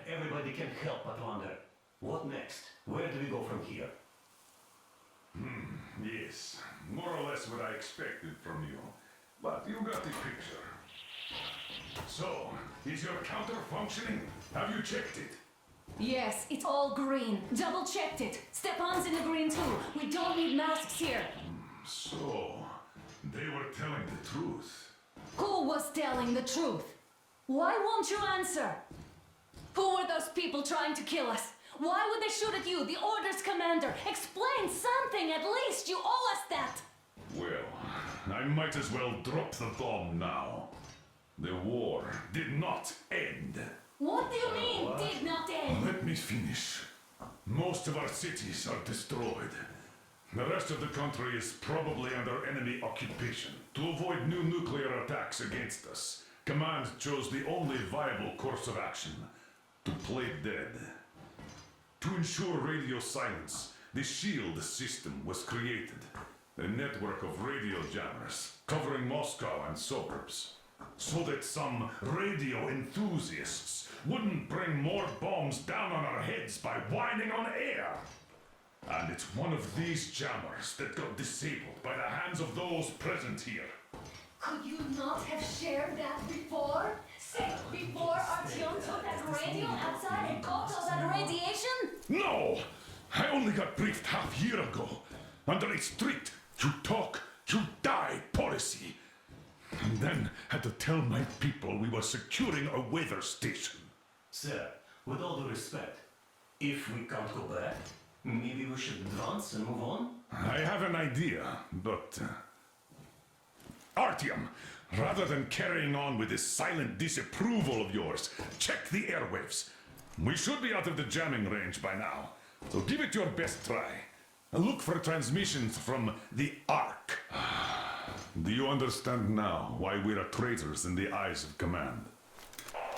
everybody can help but wonder. What next? Where do we go from here? Yes, more or less what I expected from you. But you got the picture. So, is your counter functioning? Have you checked it? Yes, it's all green. Double checked it. Stepan's in the green too. We don't need masks here. So, they were telling the truth. Who was telling the truth? Why won't you answer? Who were those people trying to kill us? Why would they shoot at you, the Order's commander? Explain something at least. You owe us that. Well, I might as well drop the bomb now. The war did not end. What do you mean, did not end? Let me finish. Most of our cities are destroyed. The rest of the country is probably under enemy occupation. To avoid new nuclear attacks against us, Command chose the only viable course of action: to play dead. To ensure radio silence, the SHIELD system was created. A network of radio jammers covering Moscow and suburbs. So that some radio enthusiasts wouldn't bring more bombs down on our heads by whining on air. And it's one of these jammers that got disabled by the hands of those present here. Could you not have shared that before? Say, before Artyom took that radio outside and caught all that radiation? No! I only got briefed half year ago. Under a strict, you talk, you die policy. And then had to tell my people we were securing a weather station. Sir, with all due respect, if we can't go back, maybe we should advance and move on? I have an idea, but... Artyom, rather than carrying on with this silent disapproval of yours, check the airwaves. We should be out of the jamming range by now, so give it your best try. Look for transmissions from the Ark. Do you understand now why we are traitors in the eyes of Command?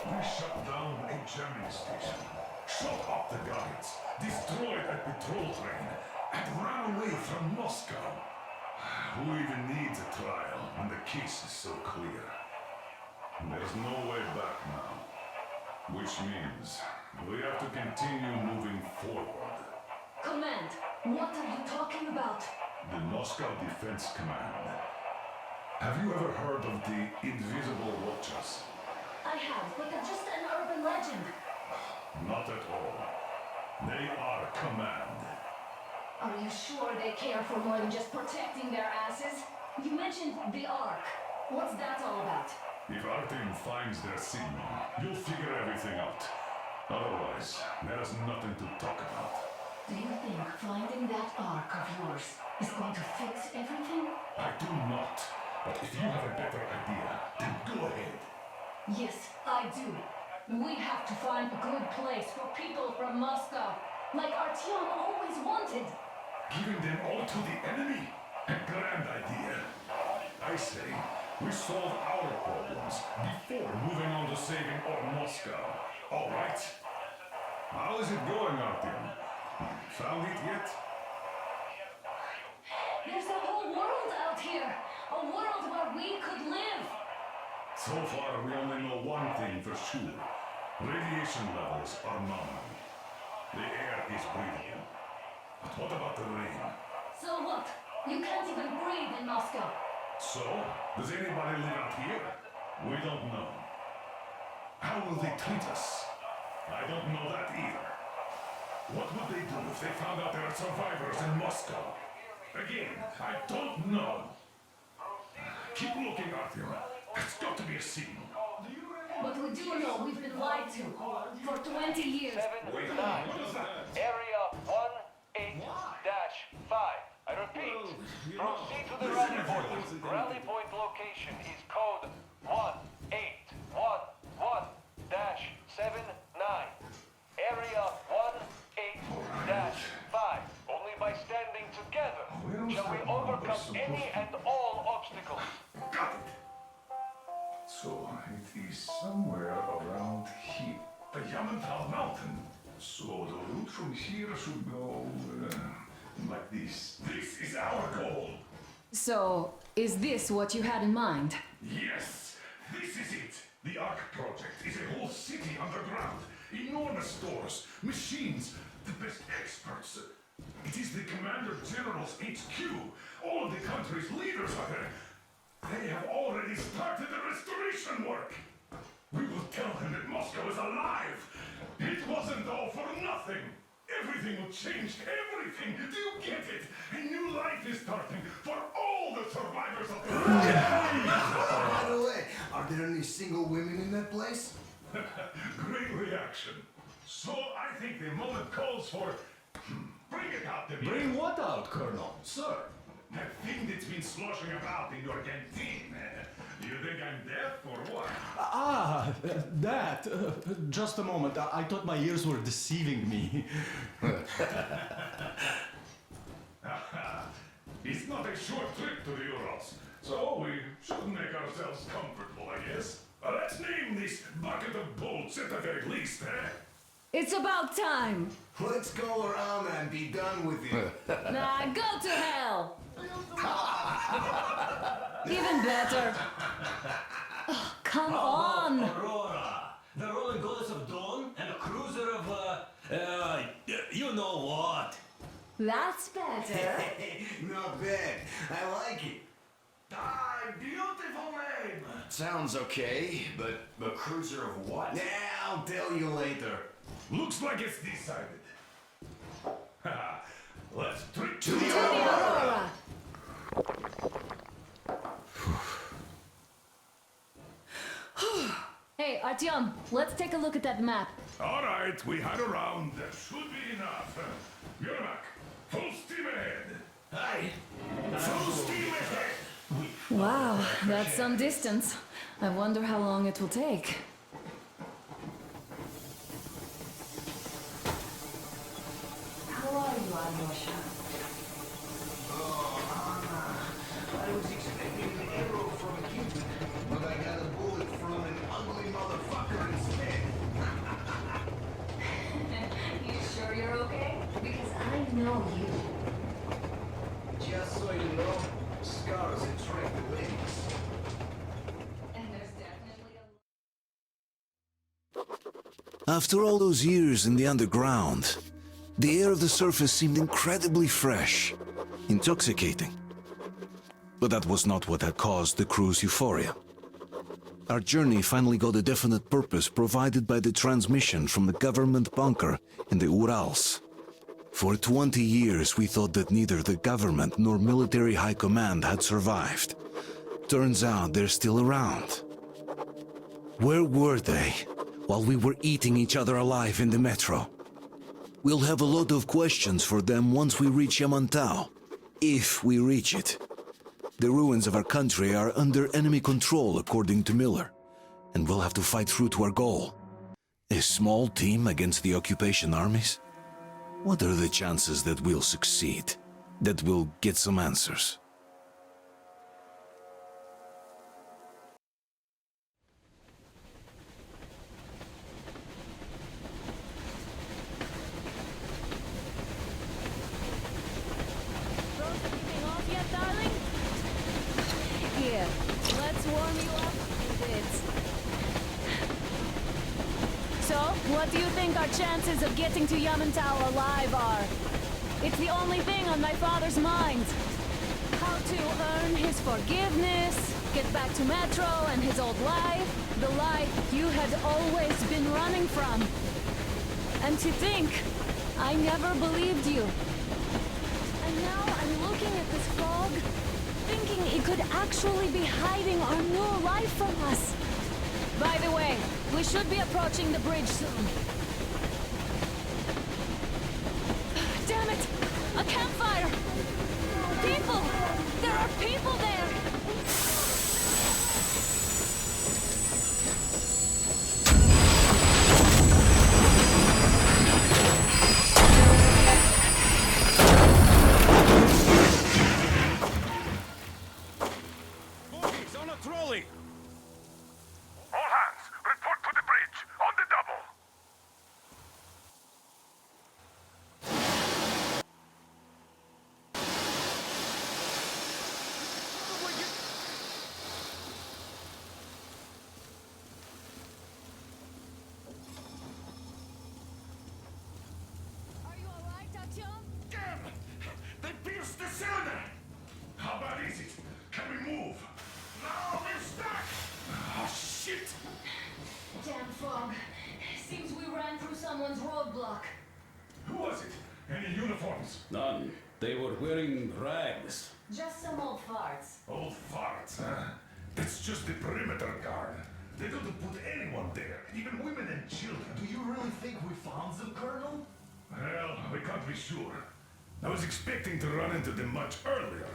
We shut down a jamming station, shot up the guards, destroyed a patrol train, and ran away from Moscow. Who even needs a trial when the case is so clear? There's no way back now. Which means we have to continue moving forward. Command, what are you talking about? The Moscow Defense Command. Have you ever heard of the Invisible Watchers? I have, but they're just an urban legend. Not at all. They are Command. Are you sure they care for more than just protecting their asses? You mentioned the Ark. What's that all about? If Artyom finds their signal, you'll figure everything out. Otherwise, there's nothing to talk about. Do you think finding that Ark of yours is going to fix everything? I do not. But if you have a better idea, then go ahead. Yes, I do. We have to find a good place for people from Moscow, like Artyom always wanted. Giving them all to the enemy? A grand idea. I say, we solve our problems before moving on to saving all Moscow. All right? How is it going, Artyom? Found it yet? There's a whole world out here. A world where we could live. So far, we only know one thing for sure. Radiation levels are nominal. The air is breathable. But what about the rain? So what? You can't even breathe in Moscow. So, does anybody live out here? We don't know. How will they treat us? I don't know that either. What would they do if they found out there are survivors in Moscow? Again, I don't know. Keep looking, Artyom. There's got to be a signal. But we do know we've been lied to for 20 years. 7-9. Area 18-5. I repeat, proceed to the rally point. Rally point location is code 1811-79. Area 18-5. Only by standing together shall we overcome any and all obstacles. Got it. So, it is somewhere around here. The Yamantau Mountain. So, the route from here should go like this. This is our goal. So, is this what you had in mind? Yes, this is it. The Ark project is a whole city underground, enormous stores, machines, the best experts. It is the Commander General's HQ. All of the country's leaders are there. They have already started the restoration work. We will tell them that Moscow is alive. It wasn't all for nothing. Everything will change. Everything. Do you get it? A new life is starting for all the survivors of the war. By the way, are there any single women in that place? Great reaction. So I think the moment calls for... Bring it out to me. Bring what out, Colonel? Sir? That thing that's been sloshing about in your canteen. You think I'm deaf or what? That. Just a moment. I thought my ears were deceiving me. It's not a short trip to the Urals, so we should make ourselves comfortable, I guess. Let's name this bucket of bolts at the very least, eh? It's about time. Let's go around and be done with it. Nah, go to hell. Even better. Oh, come on. Aurora, the rolling goddess of dawn and a cruiser of, you know what? That's better. Not bad. I like it. Ah, beautiful name. Sounds okay, but a cruiser of what? Yeah, I'll tell you later. Looks like it's decided. Let's trip to To the the Aurora. Hey, Artyom, let's take a look at that map. All right, we had a round. That should be enough. Yermak, full steam ahead. Aye. Full steam ahead. Wow, that's some distance. I wonder how long it will take. How are you, Alyosha? I was expecting an arrow from a Cupid, but I got a bullet from an ugly motherfucker instead. You sure you're okay? Because I know you. Just so you know, scars attract the ladies. And there's definitely After all those years in the underground, the air of the surface seemed incredibly fresh, intoxicating. But that was not what had caused the crew's euphoria. Our journey finally got a definite purpose provided by the transmission from the government bunker in the Urals. For 20 years we thought that neither the government nor military high command had survived. Turns out they're still around. Where were they while we were eating each other alive in the metro? We'll have a lot of questions for them once we reach Yamantau, if we reach it. The ruins of our country are under enemy control, according to Miller, and we'll have to fight through to our goal. A small team against the occupation armies? What are the chances that we'll succeed, that we'll get some answers? Froze anything off yet, darling? Here, let's warm you up a bit. So, what do you think our chances of getting to Yamantau alive are? It's the only thing on my father's mind. How to earn his forgiveness, get back to Metro and his old life, the life you had always been running from. And to think, I never believed you. And now I'm looking at this fog, thinking it could actually be hiding our new life from us. By the way, we should be approaching the bridge soon. Damn it! A campfire! People! There are people there! Bogies on a trolley! All hands, report to the bridge, on the double! the cylinder! How bad is it? Can we move? No, we're stuck! Oh, shit! Damn fog. Seems we ran through someone's roadblock. Who was it? Any uniforms? None. They were wearing rags. Just some old farts. Old farts, huh? That's just the perimeter guard. They don't put anyone there, even women and children. Do you really think we found them, Colonel? Well, we can't be sure. I was expecting to run into them much earlier.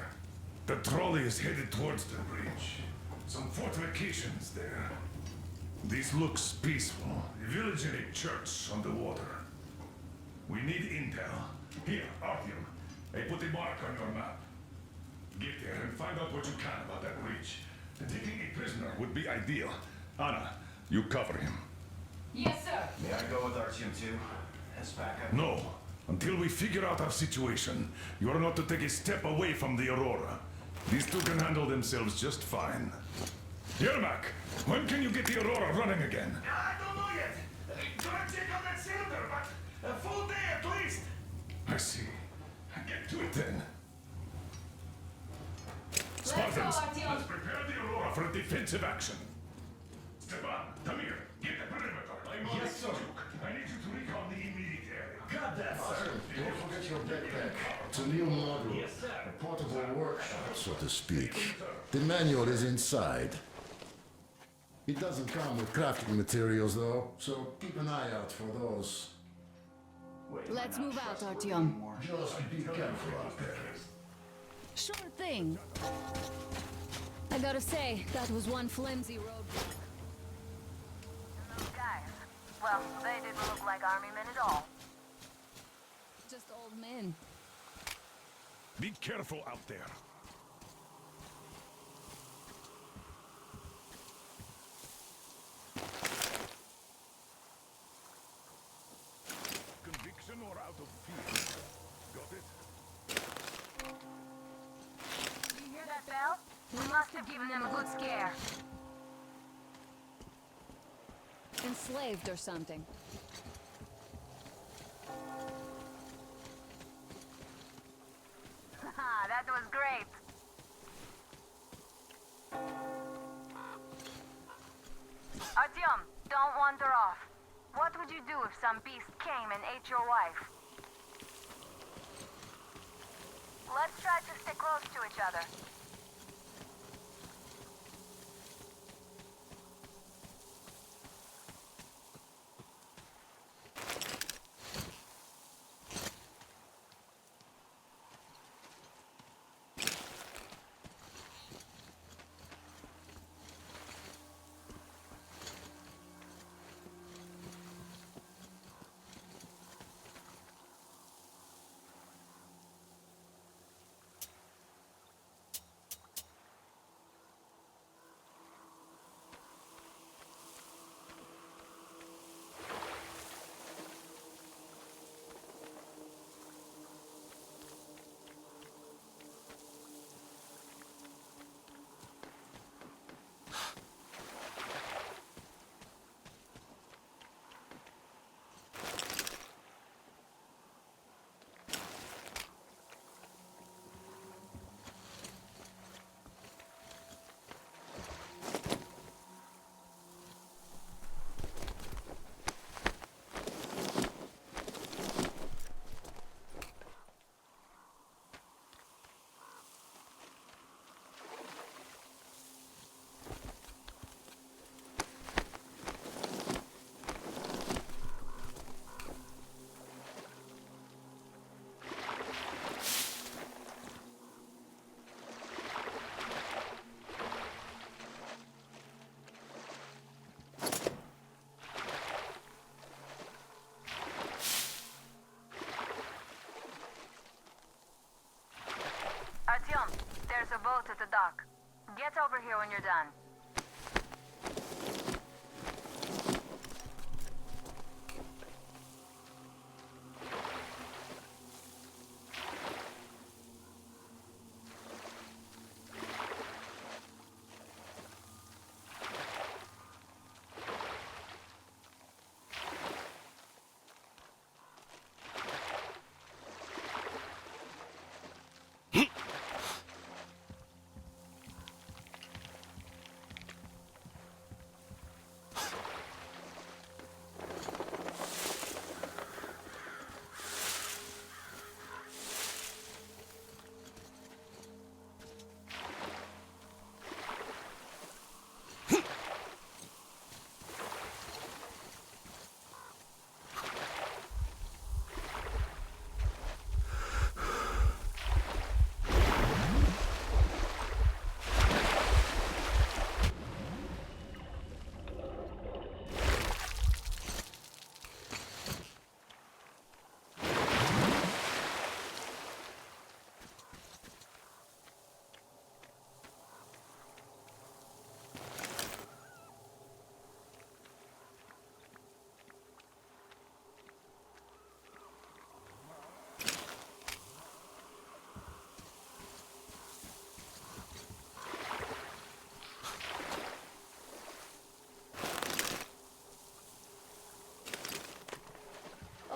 The trolley is headed towards the bridge. Some fortifications there. This looks peaceful. A village and a church on the water. We need intel. Here, Artyom. I put a mark on your map. Get there and find out what you can about that bridge. Taking a prisoner would be ideal. Anna, you cover him. Yes, sir. May I go with Artyom too? As backup? No. Until we figure out our situation, you are not to take a step away from the Aurora. These two can handle themselves just fine. Yermak, when can you get the Aurora running again? I don't know yet. Gonna check on that cylinder, but a full day at least. I see. Get to it then. Let's go, Spartans, Artyom. let's prepare the Aurora for a defensive action. Stepan, Tamir, get the perimeter. I'm on Yes, the sir. Duke. I need you to recon the immediate area. Got that, sir. Don't forget your backpack. It's a new model. A portable workshop, so to speak. The manual is inside. It doesn't come with crafting materials, though, so keep an eye out for those. Let's move out, Artyom. Just be careful out there. Sure thing. I gotta say, that was one flimsy road. Those guys. Well, they didn't look like army men at all. Just old men. Be careful out there. Conviction or out of fear? Got it? You hear that bell? We must have given them a good scare. Enslaved or something. Haha, that was great. Artyom, don't wander off. What would you do if some beast came and ate your wife? Let's try to stay close to each other. Artyom, there's a boat at the dock. Get over here when you're done.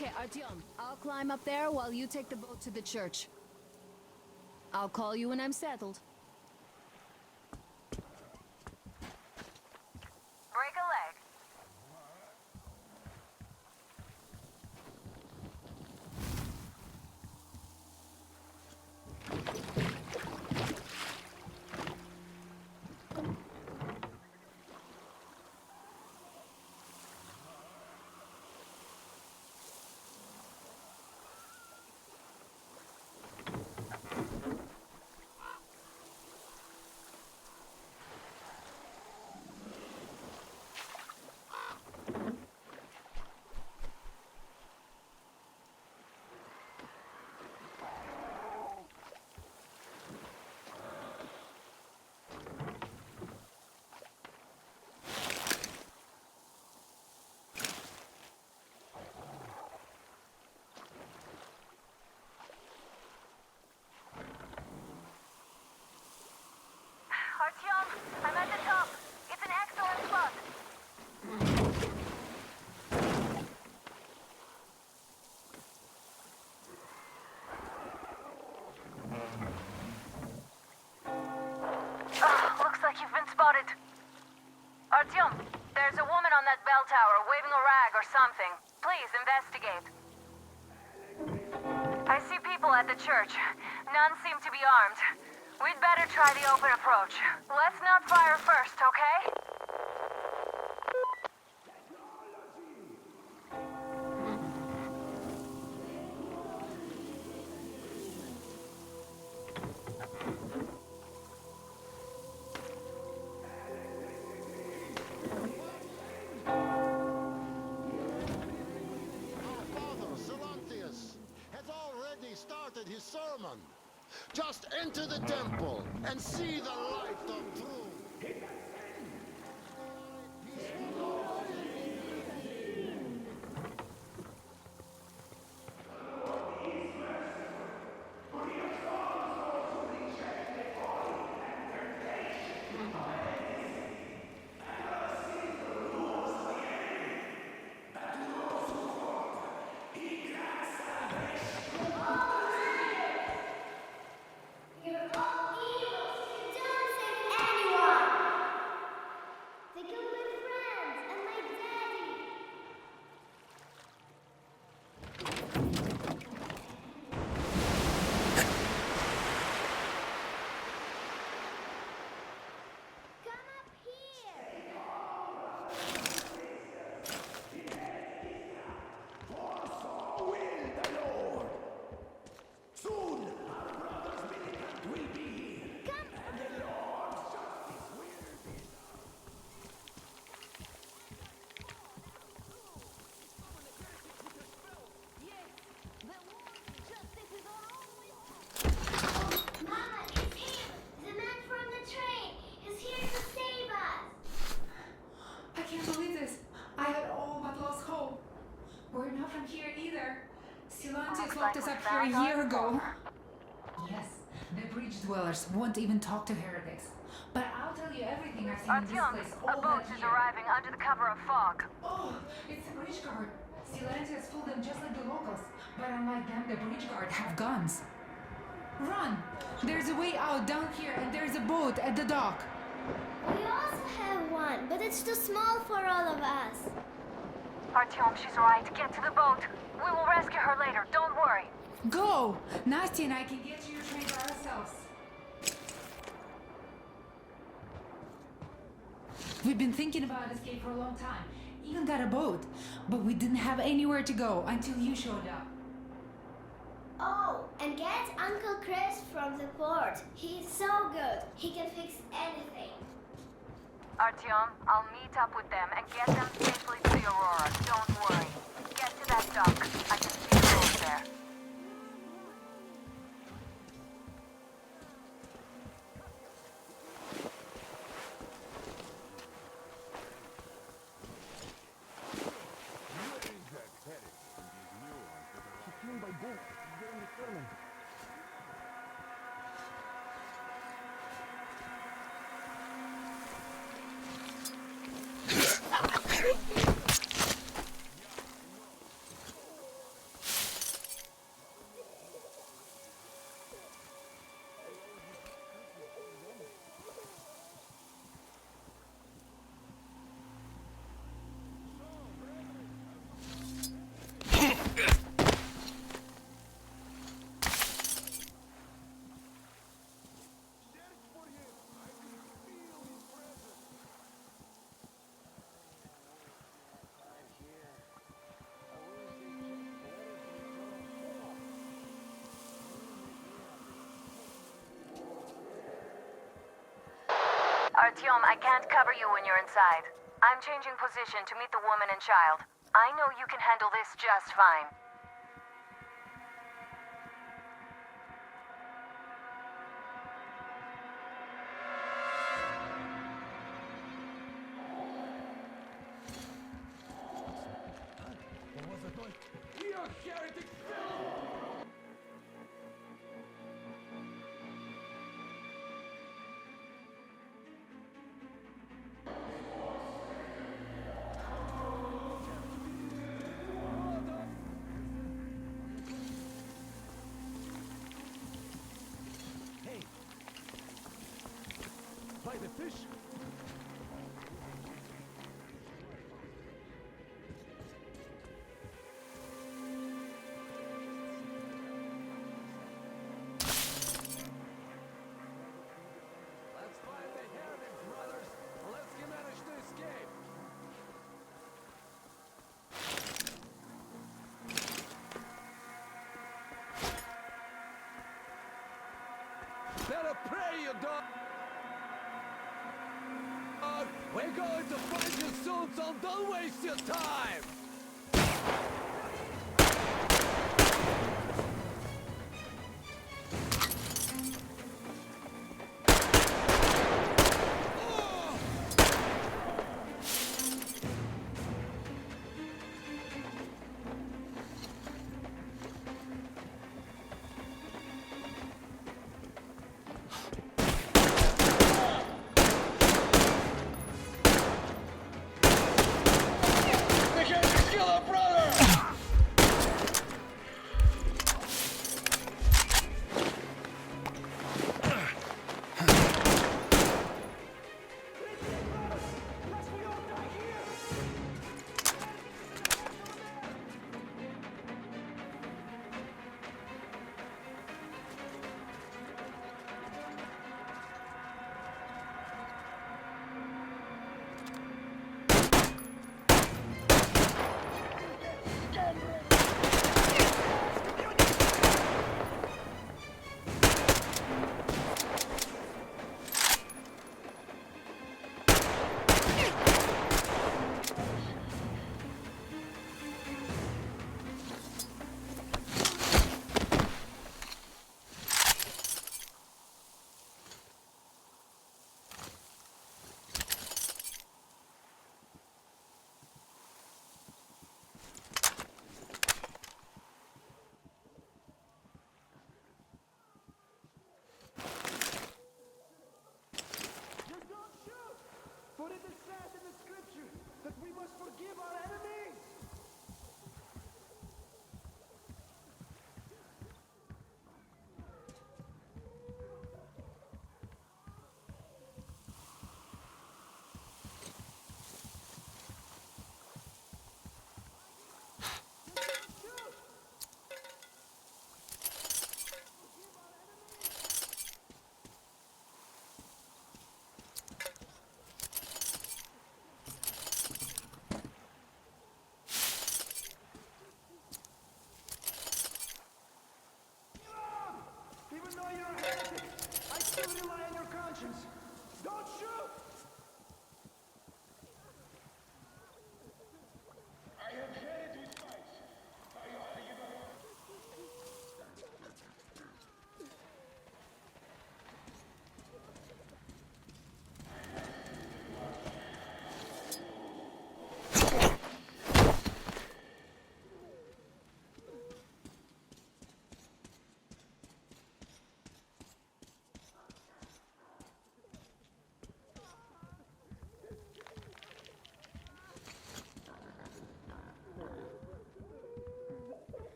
Okay, Artyom, I'll climb up there while you take the boat to the church. I'll call you when I'm settled. Break a leg. Artyom, I'm at the top. It's an excellent spot. Looks like you've been spotted. Artyom, there's a woman on that bell tower waving a rag or something. Please investigate. I see people at the church. None seem to be armed. We'd better try the open approach. Let's not fire first, okay? Started his sermon. Just enter the temple and see the light of truth. locked us up here a year ago. Yes, the bridge dwellers won't even talk to heretics. But I'll tell you everything I've seen in this Artyom, place a all boat that is year. arriving under the cover of fog. Oh, it's the bridge guard. Silencius fooled them just like the locals. But unlike them, the bridge guard have guns. Run! There's a way out down here, and there's a boat at the dock. We also have one, but it's too small for all of us. Artyom, she's right. Get to the boat. We will rescue her later. Don't worry. Go! Nasty and I can get to your train by ourselves. We've been thinking about escape for a long time. Even got a boat. But we didn't have anywhere to go until you showed up. Oh, and get Uncle Chris from the port. He's so good. He can fix anything. Artyom, I'll meet up with them and get them safely to the Aurora. Don't worry. Get to that dock. I can see the boat there. Artyom, I can't cover you when you're inside. I'm changing position to meet the woman and child. I know you can handle this just fine. By the fish? Let's find the hermit, brothers, unless you manage to escape. Better pray, you dog! We're going to find you soon, so don't waste your time! Kill our brother!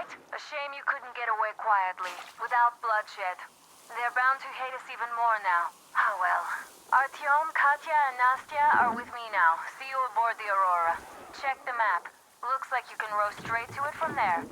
it. A shame you couldn't get away quietly, without bloodshed. They're bound to hate us even more now. Ah well. Artyom, Katya, and Nastya are with me now. See you aboard the Aurora. Check the map. Looks like you can row straight to it from there.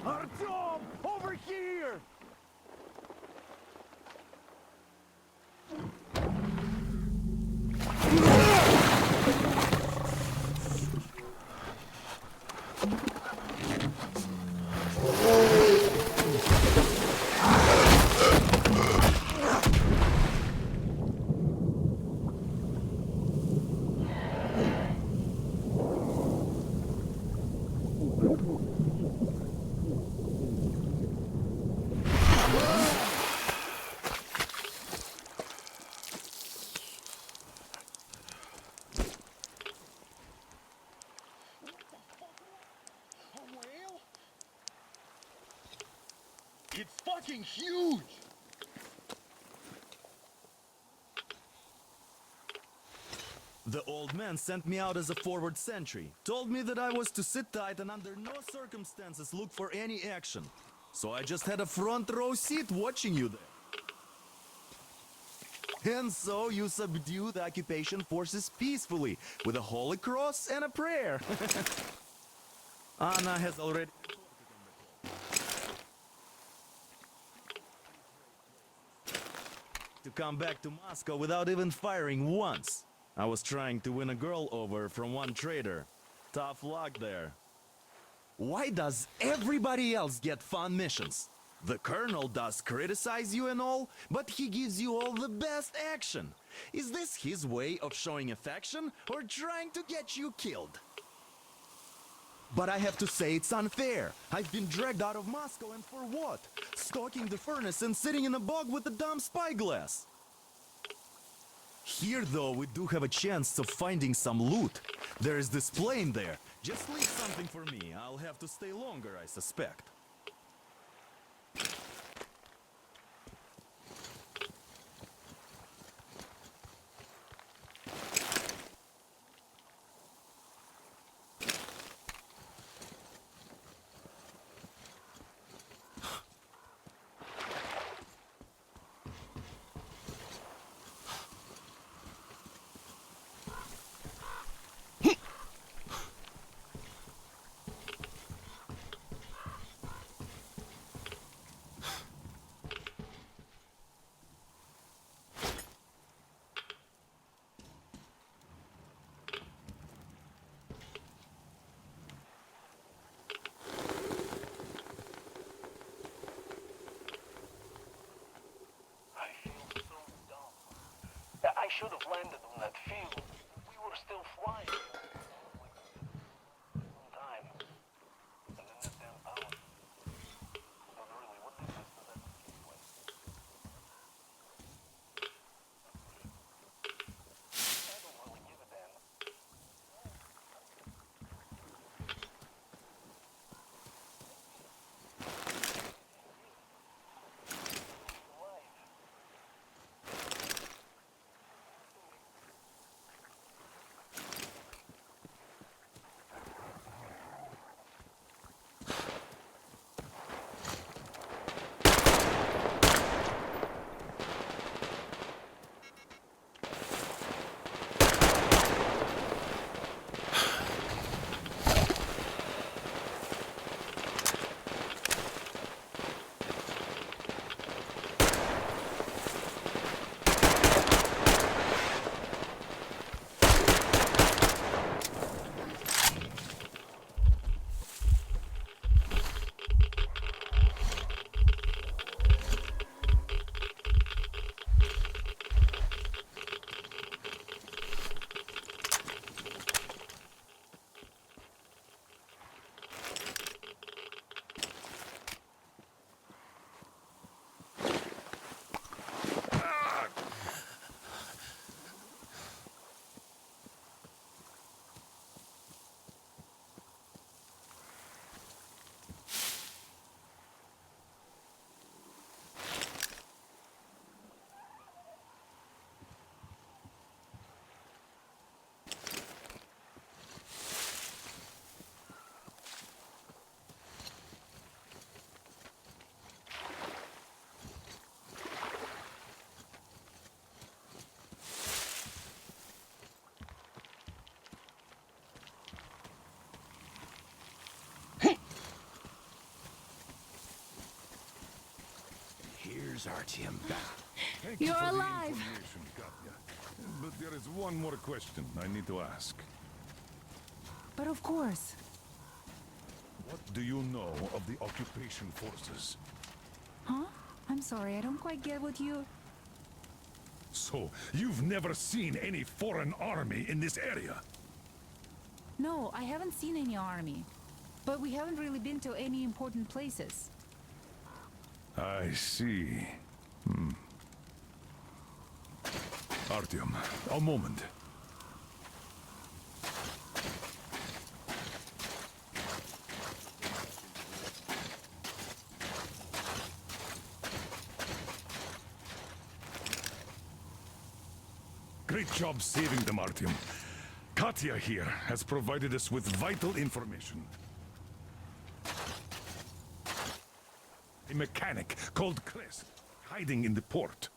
Artyom! Over here! It's fucking huge! The old man sent me out as a forward sentry. Told me that I was to sit tight and under no circumstances look for any action. So I just had a front row seat watching you there. And so you subdue the occupation forces peacefully with a holy cross and a prayer. Anna has already... to come back to Moscow without even firing once. I was trying to win a girl over from one trader. Tough luck there. Why does everybody else get fun missions? The colonel does criticize you and all, but he gives you all the best action. Is this his way of showing affection or trying to get you killed? But I have to say it's unfair. I've been dragged out of Moscow, and for what? Stalking the furnace and sitting in a bog with a dumb spyglass. Here, though, we do have a chance of finding some loot. There is this plane there. Just leave something for me. I'll have to stay longer, I suspect. I should have landed on that field. We were still flying. On time. And then that damn power. But really, what difference does that make anyway? I don't really give a damn. Where's Artyom? Thank You're you for alive. The information, Katya. But there is one more question I need to ask. But of course. What do you know of the occupation forces? Huh? I'm sorry, I don't quite get what you... So, you've never seen any foreign army in this area? No, I haven't seen any army. But we haven't really been to any important places. I see. Artyom, a moment. Great job saving them, Artyom. Katya here has provided us with vital information. A mechanic called Chris, hiding in the port.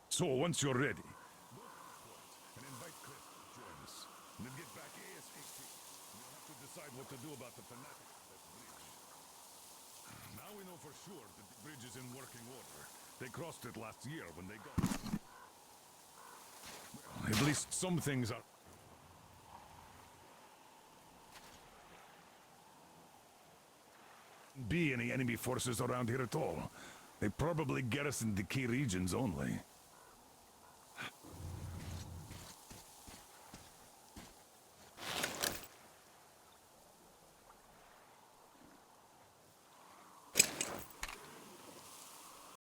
So once you're ready, go to the port and invite Chris to join us. And then get back ASAP. We'll have to decide what to do about the fanatics of that bridge. Now we know for sure that the bridge is in working order. They crossed it last year when they got it. Well, at least some things are... Be any enemy forces around here at all. They probably garrisoned the key regions only.